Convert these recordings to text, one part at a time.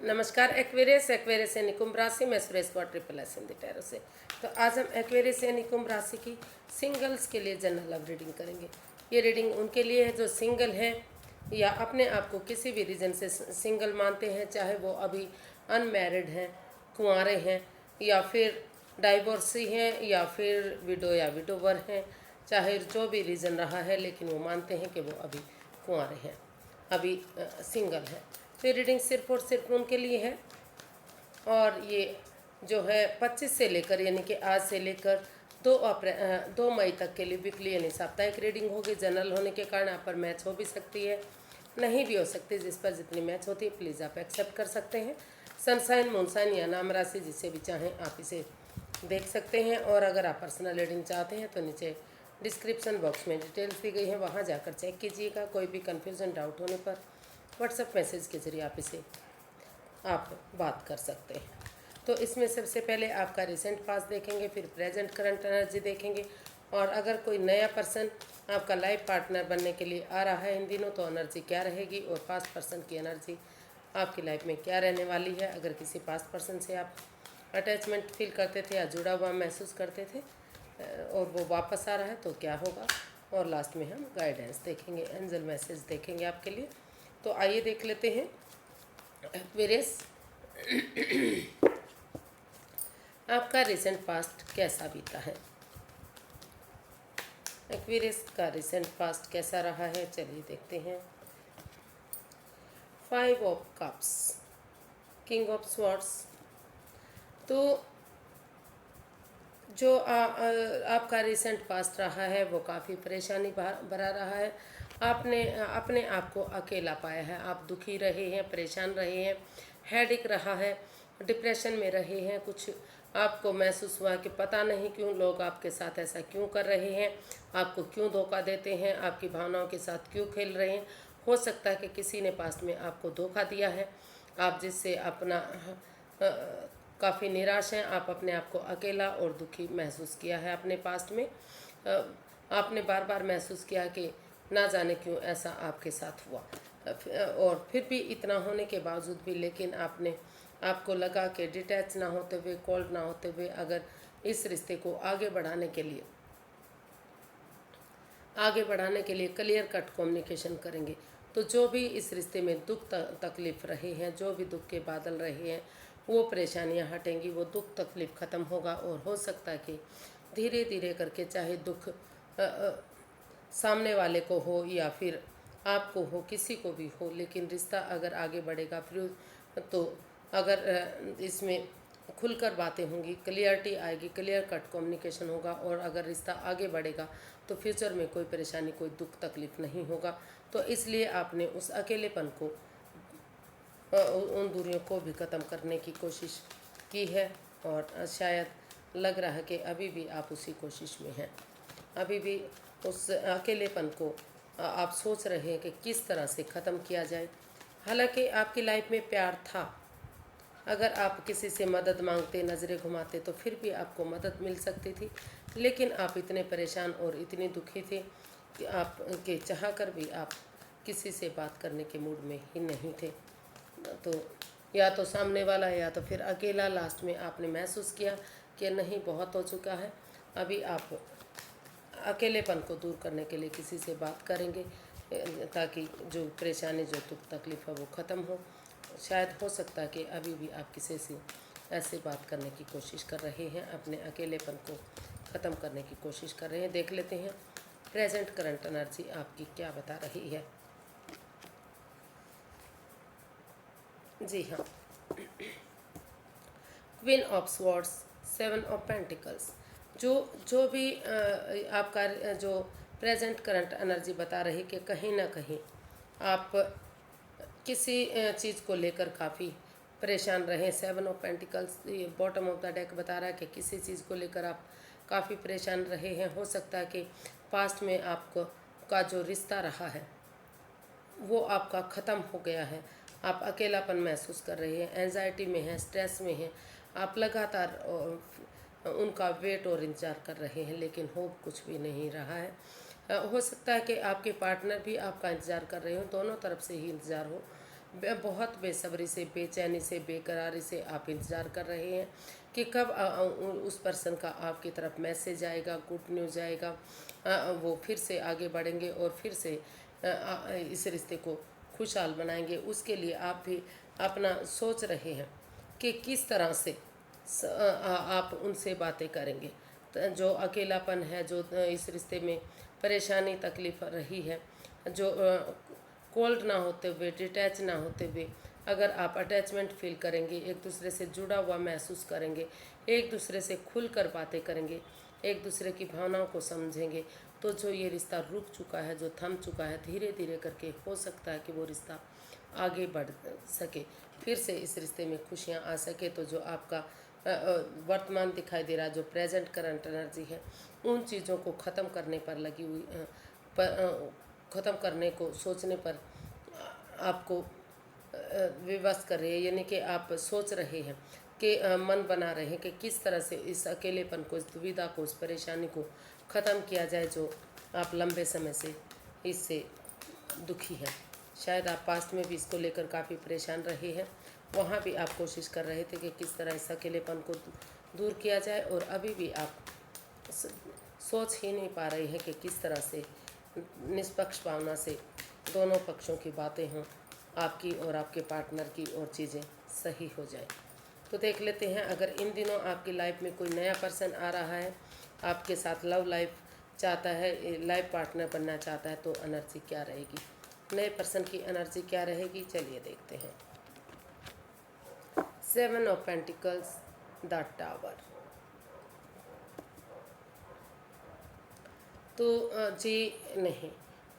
नमस्कार एक्वेरियस यानी कुंभ राशि में Suresh Gaur triple S Hindi tarot से। तो आज हम एक्वेरियस यानी कुंभ राशि की सिंगल्स के लिए जनरल लव रीडिंग करेंगे। ये रीडिंग उनके लिए है जो सिंगल हैं या अपने आप को किसी भी रीजन से सिंगल मानते हैं, चाहे वो अभी अनमैरिड हैं, कुंवारे हैं, या फिर डाइवोर्सी हैं, या फिर विडो या विडोवर हैं, चाहे जो भी रीज़न रहा है, लेकिन वो मानते हैं कि वो अभी कुंवारे हैं, अभी सिंगल है। तो ये रीडिंग सिर्फ और सिर्फ उनके लिए है। और ये जो है 25 से लेकर यानी कि आज से लेकर 2 मई तक के लिए वीकली यानी साप्ताहिक रीडिंग होगी। जनरल होने के कारण आप पर मैच हो भी सकती है, नहीं भी हो सकती। जिस पर जितनी मैच होती है प्लीज़ आप एक्सेप्ट कर सकते हैं। सनसाइन, मूनसाइन या नाम राशि जिसे भी चाहें आप इसे देख सकते हैं। और अगर आप पर्सनल रीडिंग चाहते हैं तो नीचे डिस्क्रिप्शन बॉक्स में डिटेल्स दी गई हैं, वहाँ जाकर चेक कीजिएगा। कोई भी कन्फ्यूज़न, डाउट होने पर व्हाट्सएप मैसेज के जरिए आप बात कर सकते हैं। तो इसमें सबसे पहले आपका रिसेंट पास्ट देखेंगे, फिर प्रेजेंट करंट एनर्जी देखेंगे। और अगर कोई नया पर्सन आपका लाइफ पार्टनर बनने के लिए आ रहा है इन दिनों, तो एनर्जी क्या रहेगी और पास्ट पर्सन की एनर्जी आपकी लाइफ में क्या रहने वाली है। अगर किसी पास्ट पर्सन से आप अटैचमेंट फील करते थे या जुड़ा हुआ महसूस करते थे और वो वापस आ रहा है तो क्या होगा। और लास्ट में हम गाइडेंस देखेंगे, एंजल मैसेज देखेंगे आपके लिए। तो आइए देख लेते हैं एक्वेरियस आपका रिसेंट पास्ट कैसा बीता है। एक्वेरियस का रिसेंट पास्ट कैसा रहा है, चलिए देखते हैं। 5 of cups, king of swords. तो जो आपका रिसेंट पास्ट रहा है वो काफ़ी परेशानी भरा रहा है। आपने अपने आप को अकेला पाया है, आप दुखी रहे हैं, परेशान रहे हैं, हेडेक रहा है, डिप्रेशन में रहे हैं। कुछ आपको महसूस हुआ कि पता नहीं क्यों लोग आपके साथ ऐसा क्यों कर रहे हैं, आपको क्यों धोखा देते हैं, आपकी भावनाओं के साथ क्यों खेल रहे हैं। हो सकता है कि किसी ने पास्ट में आपको धोखा दिया है, आप जिससे अपना काफ़ी निराश हैं। आप अपने आप को अकेला और दुखी महसूस किया है अपने पास्ट में। आपने बार बार महसूस किया कि ना जाने क्यों ऐसा आपके साथ हुआ। और फिर भी इतना होने के बावजूद भी लेकिन आपको लगा कि डिटैच ना होते हुए, कोल्ड ना होते हुए, अगर इस रिश्ते को आगे बढ़ाने के लिए क्लियर कट कम्युनिकेशन करेंगे तो जो भी इस रिश्ते में दुख तकलीफ रहे हैं, जो भी दुख के बादल रहे हैं, वो परेशानियां हटेंगी, वो दुख तकलीफ ख़त्म होगा। और हो सकता है कि धीरे धीरे करके, चाहे दुख सामने वाले को हो या फिर आपको हो, किसी को भी हो, लेकिन रिश्ता अगर आगे बढ़ेगा फिर तो अगर इसमें खुलकर बातें होंगी, क्लियरिटी आएगी, क्लियर कट कम्युनिकेशन होगा, और अगर रिश्ता आगे बढ़ेगा तो फ्यूचर में कोई परेशानी, कोई दुख तकलीफ नहीं होगा। तो इसलिए आपने उस अकेलेपन को, उन दूरियों को भी ख़त्म करने की कोशिश की है। और शायद लग रहा है कि अभी भी आप उसी कोशिश में हैं, अभी भी उस अकेलेपन को आप सोच रहे हैं कि किस तरह से ख़त्म किया जाए। हालांकि आपकी लाइफ में प्यार था, अगर आप किसी से मदद मांगते, नज़रें घुमाते तो फिर भी आपको मदद मिल सकती थी। लेकिन आप इतने परेशान और इतने दुखी थे कि आपके चाह कर भी आप किसी से बात करने के मूड में ही नहीं थे। तो या तो सामने वाला या तो फिर अकेला। लास्ट में आपने महसूस किया कि नहीं, बहुत हो चुका है, अभी आप अकेलेपन को दूर करने के लिए किसी से बात करेंगे ताकि जो परेशानी, जो दुख तकलीफ है वो ख़त्म हो। शायद हो सकता है कि अभी भी आप किसी से ऐसे बात करने की कोशिश कर रहे हैं, अपने अकेलेपन को ख़त्म करने की कोशिश कर रहे हैं। देख लेते हैं प्रेजेंट करंट एनर्जी आपकी क्या बता रही है। जी हाँ, queen of swords, 7 of pentacles. जो भी आपका जो प्रेजेंट करंट एनर्जी बता रही कि कहीं ना कहीं आप किसी चीज़ को लेकर काफ़ी परेशान रहे। 7 ऑफ पेंटिकल्स, ये बॉटम ऑफ द डेक बता रहा है कि किसी चीज़ को लेकर आप काफ़ी परेशान रहे हैं। हो सकता है कि पास्ट में आपको का जो रिश्ता रहा है वो आपका ख़त्म हो गया है। आप अकेलापन महसूस कर रहे हैं, एंजाइटी में हैं, स्ट्रेस में हैं। आप लगातार उनका वेट और इंतज़ार कर रहे हैं, लेकिन हो कुछ भी नहीं रहा है। हो सकता है कि आपके पार्टनर भी आपका इंतज़ार कर रहे हो, दोनों तरफ से ही इंतज़ार हो, बहुत बेसब्री से, बेचैनी से, बेकरारी से आप इंतज़ार कर रहे हैं कि कब उस पर्सन का आपकी तरफ मैसेज आएगा, गुड न्यूज़ आएगा, वो फिर से आगे बढ़ेंगे और फिर से इस रिश्ते को खुशहाल बनाएंगे। उसके लिए आप भी अपना सोच रहे हैं कि किस तरह से आप उनसे बातें करेंगे। जो अकेलापन है, जो इस रिश्ते में परेशानी तकलीफ रही है, जो कोल्ड ना होते हुए, डिटैच ना होते हुए अगर आप अटैचमेंट फील करेंगे, एक दूसरे से जुड़ा हुआ महसूस करेंगे, एक दूसरे से खुलकर बातें करेंगे, एक दूसरे की भावनाओं को समझेंगे, तो जो ये रिश्ता रुक चुका है, जो थम चुका है, धीरे धीरे करके हो सकता है कि वो रिश्ता आगे बढ़ सके, फिर से इस रिश्ते में खुशियाँ आ सके। तो जो आपका वर्तमान दिखाई दे रहा, जो प्रेजेंट करंट एनर्जी है, उन चीज़ों को ख़त्म करने पर लगी हुई ख़त्म करने को सोचने पर आपको विवश कर रही है। यानी कि आप सोच रहे हैं कि मन बना रहे हैं कि किस तरह से इस अकेलेपन को, इस दुविधा को, इस परेशानी को ख़त्म किया जाए, जो आप लंबे समय से इससे दुखी हैं। शायद आप पास्ट में भी इसको लेकर काफ़ी परेशान रहे हैं, वहाँ भी आप कोशिश कर रहे थे कि किस तरह इस अकेलेपन को दूर किया जाए, और अभी भी आप सोच ही नहीं पा रहे हैं कि किस तरह से निष्पक्ष भावना से दोनों पक्षों की बातें हों, आपकी और आपके पार्टनर की, और चीज़ें सही हो जाए। तो देख लेते हैं, अगर इन दिनों आपकी लाइफ में कोई नया पर्सन आ रहा है, आपके साथ लव लाइफ चाहता है, लाइफ पार्टनर बनना चाहता है, तो एनर्जी क्या रहेगी, नए पर्सन की एनर्जी क्या रहेगी, चलिए देखते हैं। 7 ऑफ पेंटिकल्स, द टावर। तो जी नहीं,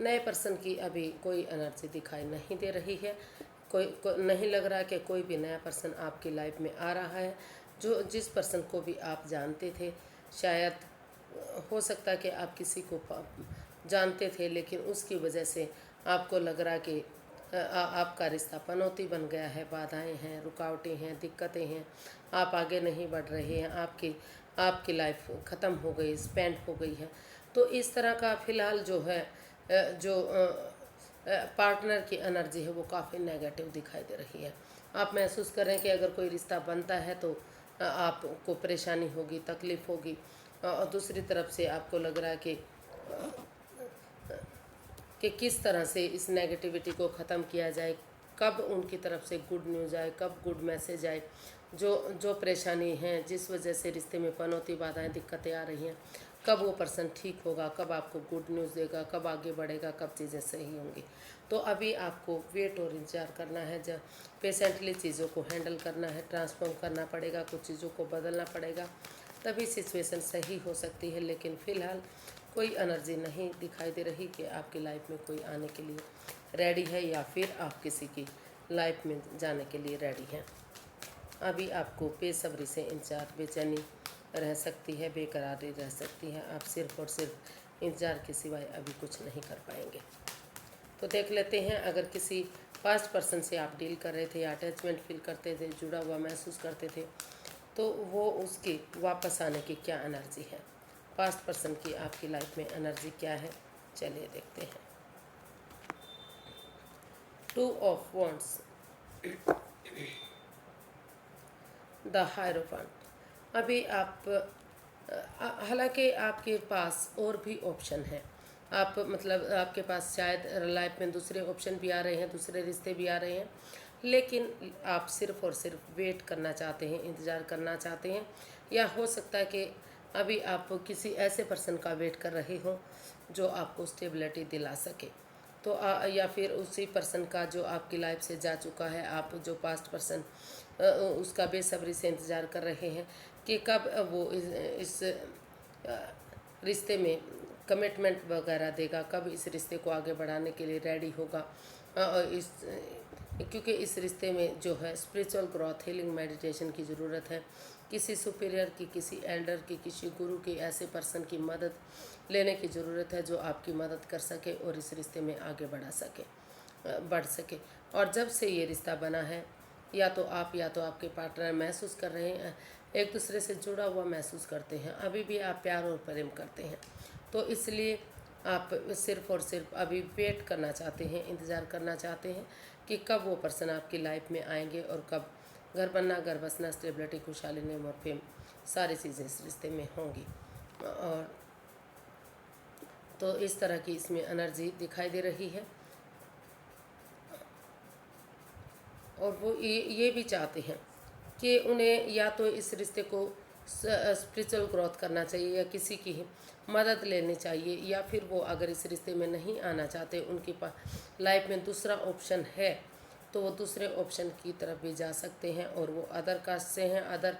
नए पर्सन की अभी कोई एनर्जी दिखाई नहीं दे रही है। नहीं लग रहा कि कोई भी नया पर्सन आपकी लाइफ में आ रहा है। जिस पर्सन को भी आप जानते थे, शायद हो सकता है कि आप किसी को जानते थे, लेकिन उसकी वजह से आपको लग रहा कि आपका रिश्ता पनौती बन गया है, बाधाएं हैं, रुकावटें हैं, दिक्कतें हैं, आप आगे नहीं बढ़ रहे हैं, आपकी लाइफ ख़त्म हो गई, स्पेंड हो गई है। तो इस तरह का फ़िलहाल जो है, जो पार्टनर की एनर्जी है, वो काफ़ी नेगेटिव दिखाई दे रही है। आप महसूस कर रहे हैं कि अगर कोई रिश्ता बनता है तो आपको परेशानी होगी, तकलीफ़ होगी, और दूसरी तरफ से आपको लग रहा है कि किस तरह से इस नेगेटिविटी को ख़त्म किया जाए, कब उनकी तरफ से गुड न्यूज़ आए, कब गुड मैसेज आए। जो परेशानी है, जिस वजह से रिश्ते में पनौती, बाधाएं, दिक्कतें आ रही हैं, कब वो पर्सन ठीक होगा, कब आपको गुड न्यूज़ देगा, कब आगे बढ़ेगा, कब चीज़ें सही होंगी। तो अभी आपको वेट और इंतजार करना है, जब पेशेंटली चीज़ों को हैंडल करना है, ट्रांसफॉर्म करना पड़ेगा, कुछ चीज़ों को बदलना पड़ेगा, तभी सिचुएशन सही हो सकती है। लेकिन फ़िलहाल कोई एनर्जी नहीं दिखाई दे रही कि आपकी लाइफ में कोई आने के लिए रेडी है, या फिर आप किसी की लाइफ में जाने के लिए रेडी हैं। अभी आपको बेसब्री से इंतजार, बेचैनी रह सकती है, बेकरारी रह सकती है। आप सिर्फ और सिर्फ इंतज़ार के सिवाय अभी कुछ नहीं कर पाएंगे। तो देख लेते हैं, अगर किसी पास्ट पर्सन से आप डील कर रहे थे, या अटैचमेंट फील करते थे, जुड़ा हुआ महसूस करते थे, तो वो उसकी वापस आने की क्या एनर्जी है, पास्ट पर्सन की आपकी लाइफ में एनर्जी क्या है, चलिए देखते हैं। 2 ऑफ वॉन्ड्स, द हायरोफेंट। अभी आप हालांकि आपके पास और भी ऑप्शन है, आप मतलब आपके पास शायद लाइफ में दूसरे ऑप्शन भी आ रहे हैं, दूसरे रिश्ते भी आ रहे हैं, लेकिन आप सिर्फ और सिर्फ वेट करना चाहते हैं, इंतज़ार करना चाहते हैं। या हो सकता है कि अभी आप किसी ऐसे पर्सन का वेट कर रहे हो जो आपको स्टेबिलिटी दिला सके। तो या फिर उसी पर्सन का जो आपकी लाइफ से जा चुका है, आप जो पास्ट पर्सन उसका बेसब्री से इंतज़ार कर रहे हैं कि कब वो इस रिश्ते में कमिटमेंट वगैरह देगा, कब इस रिश्ते को आगे बढ़ाने के लिए रेडी होगा। क्योंकि इस रिश्ते में जो है स्पिरिचुअल ग्रोथ, हीलिंग, मेडिटेशन की ज़रूरत है। किसी सुपीरियर की, किसी एल्डर की, किसी गुरु की, ऐसे पर्सन की मदद लेने की ज़रूरत है जो आपकी मदद कर सके और इस रिश्ते में आगे बढ़ सके। और जब से ये रिश्ता बना है, या तो आप या तो आपके पार्टनर महसूस कर रहे हैं, एक दूसरे से जुड़ा हुआ महसूस करते हैं, अभी भी आप प्यार और प्रेम करते हैं। तो इसलिए आप सिर्फ़ और सिर्फ अभी वेट करना चाहते हैं, इंतज़ार करना चाहते हैं कि कब वो पर्सन आपकी लाइफ में आएंगे और कब घर बनना, घर बसना, स्टेबिलिटी, खुशहाली, नेम और फेम, सारी चीज़ें इस रिश्ते में होंगी। और तो इस तरह की इसमें एनर्जी दिखाई दे रही है। और वो ये भी चाहते हैं कि उन्हें या तो इस रिश्ते को स्पिरिचुअल ग्रोथ करना चाहिए या किसी की मदद लेनी चाहिए, या फिर वो अगर इस रिश्ते में नहीं आना चाहते, उनके पास लाइफ में दूसरा ऑप्शन है, तो वो दूसरे ऑप्शन की तरफ भी जा सकते हैं। और वो अदर कास्ट से हैं, अदर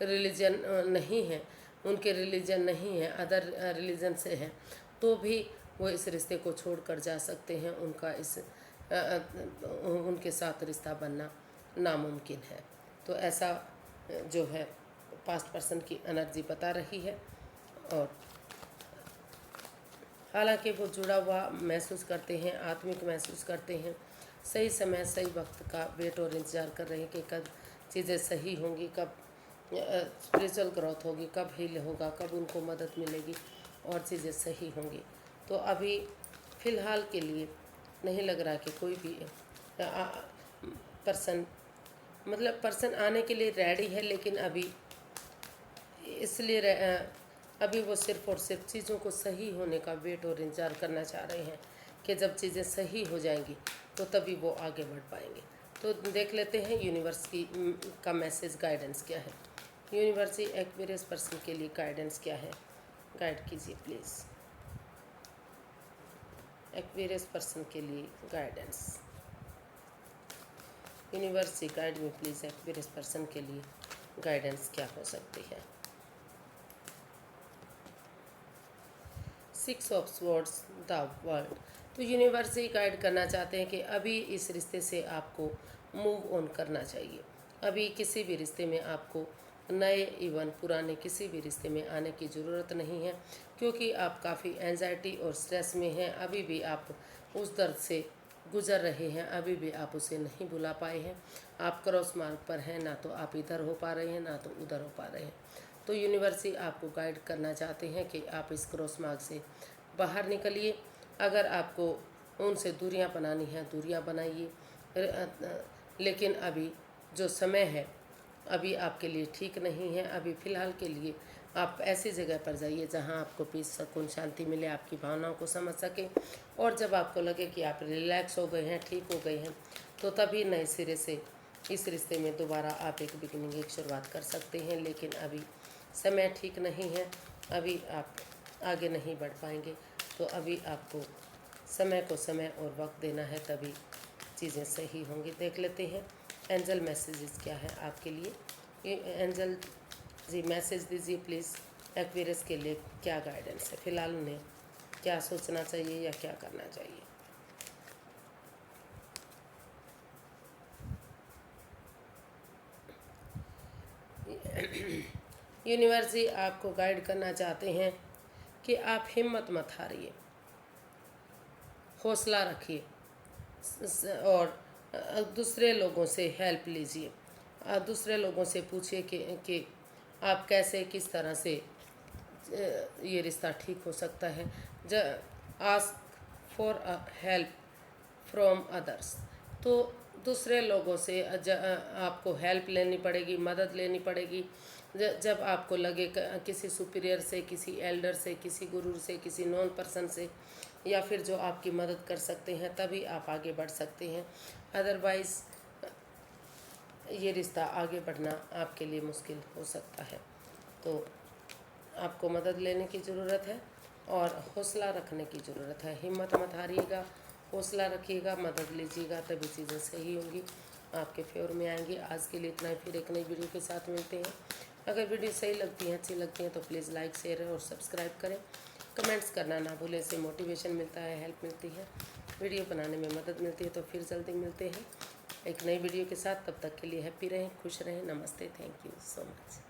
रिलीजन नहीं है, उनके रिलीजन नहीं है, अदर रिलीजन से हैं, तो भी वो इस रिश्ते को छोड़कर जा सकते हैं। उनका उनके साथ रिश्ता बनना नामुमकिन है। तो ऐसा जो है पास्ट पर्सन की एनर्जी बता रही है। और हालांकि वो जुड़ा हुआ महसूस करते हैं, आत्मिक महसूस करते हैं, सही समय सही वक्त का वेट और इंतज़ार कर रहे हैं कि कब चीज़ें सही होंगी, कब स्पिरिचुअल ग्रोथ होगी, कब हील होगा, कब उनको मदद मिलेगी और चीज़ें सही होंगी। तो अभी फ़िलहाल के लिए नहीं लग रहा कि कोई भी पर्सन आने के लिए रेडी है, लेकिन अभी इसलिए अभी वो सिर्फ़ और सिर्फ चीज़ों को सही होने का वेट और इंतज़ार करना चाह रहे हैं कि जब चीज़ें सही हो जाएंगी तो तभी वो आगे बढ़ पाएंगे। तो देख लेते हैं यूनिवर्स का मैसेज, गाइडेंस क्या है। यूनिवर्स एक्वेरियस पर्सन के लिए गाइडेंस क्या है, गाइड कीजिए प्लीज़। एक्वेरियस पर्सन के लिए गाइडेंस, यूनिवर्स गाइड में प्लीज़। एक्वेरियस पर्सन के लिए गाइडेंस क्या हो सकती है। 6 ऑफ स्वॉर्ड्स, द वर्ल्ड। तो यूनिवर्स ही गाइड करना चाहते हैं कि अभी इस रिश्ते से आपको मूव ऑन करना चाहिए। अभी किसी भी रिश्ते में आपको नए इवन पुराने किसी भी रिश्ते में आने की ज़रूरत नहीं है, क्योंकि आप काफ़ी एंजाइटी और स्ट्रेस में हैं। अभी भी आप उस दर्द से गुजर रहे हैं, अभी भी आप उसे नहीं भुला पाए हैं। आप क्रॉस मार्ग पर हैं, ना तो आप इधर हो पा रहे हैं ना तो उधर हो पा रहे हैं। तो यूनिवर्स ही आपको गाइड करना चाहते हैं कि आप इस क्रॉस मार्ग से बाहर निकलिए। अगर आपको उनसे दूरियां बनानी हैं, दूरियां बनाइए, लेकिन अभी जो समय है अभी आपके लिए ठीक नहीं है। अभी फ़िलहाल के लिए आप ऐसी जगह पर जाइए जहां आपको पीस, सुकून, शांति मिले, आपकी भावनाओं को समझ सकें। और जब आपको लगे कि आप रिलैक्स हो गए हैं, ठीक हो गए हैं, तो तभी नए सिरे से इस रिश्ते में दोबारा आप एक बिगिनिंग, एक शुरुआत कर सकते हैं। लेकिन अभी समय ठीक नहीं है, अभी आप आगे नहीं बढ़ पाएंगे। तो अभी आपको समय को समय और वक्त देना है, तभी चीज़ें सही होंगी। देख लेते हैं एंजल मैसेजेस क्या है आपके लिए। ये एंजल जी मैसेज दीजिए प्लीज़। एक्वेरियस के लिए क्या गाइडेंस है, फ़िलहाल उन्हें क्या सोचना चाहिए या क्या करना चाहिए। यूनिवर्स जी आपको गाइड करना चाहते हैं कि आप हिम्मत मत हारिए, हौसला रखिए और दूसरे लोगों से हेल्प लीजिए। दूसरे लोगों से पूछिए कि आप कैसे, किस तरह से ये रिश्ता ठीक हो सकता है। Ask for help from others. तो दूसरे लोगों से आपको हेल्प लेनी पड़ेगी, मदद लेनी पड़ेगी। जब आपको लगे किसी सुपीरियर से, किसी एल्डर से, किसी गुरु से, किसी नॉन पर्सन से, या फिर जो आपकी मदद कर सकते हैं, तभी आप आगे बढ़ सकते हैं। अदरवाइज़ ये रिश्ता आगे बढ़ना आपके लिए मुश्किल हो सकता है। तो आपको मदद लेने की ज़रूरत है और हौसला रखने की ज़रूरत है। हिम्मत मत हारिएगा, हौसला रखिएगा, मदद लीजिएगा, तभी चीज़ें सही होंगी, आपके फेवर में आएंगी। आज के लिए इतना ही, फिर एक नई वीडियो के साथ मिलते हैं। अगर वीडियो सही लगती है, अच्छी लगती है, तो प्लीज़ लाइक, शेयर और सब्सक्राइब करें। कमेंट्स करना ना भूलें, इससे मोटिवेशन मिलता है, हेल्प मिलती है, वीडियो बनाने में मदद मिलती है। तो फिर जल्दी मिलते हैं एक नई वीडियो के साथ। तब तक के लिए हैप्पी रहें, खुश रहें। नमस्ते, थैंक यू सो मच।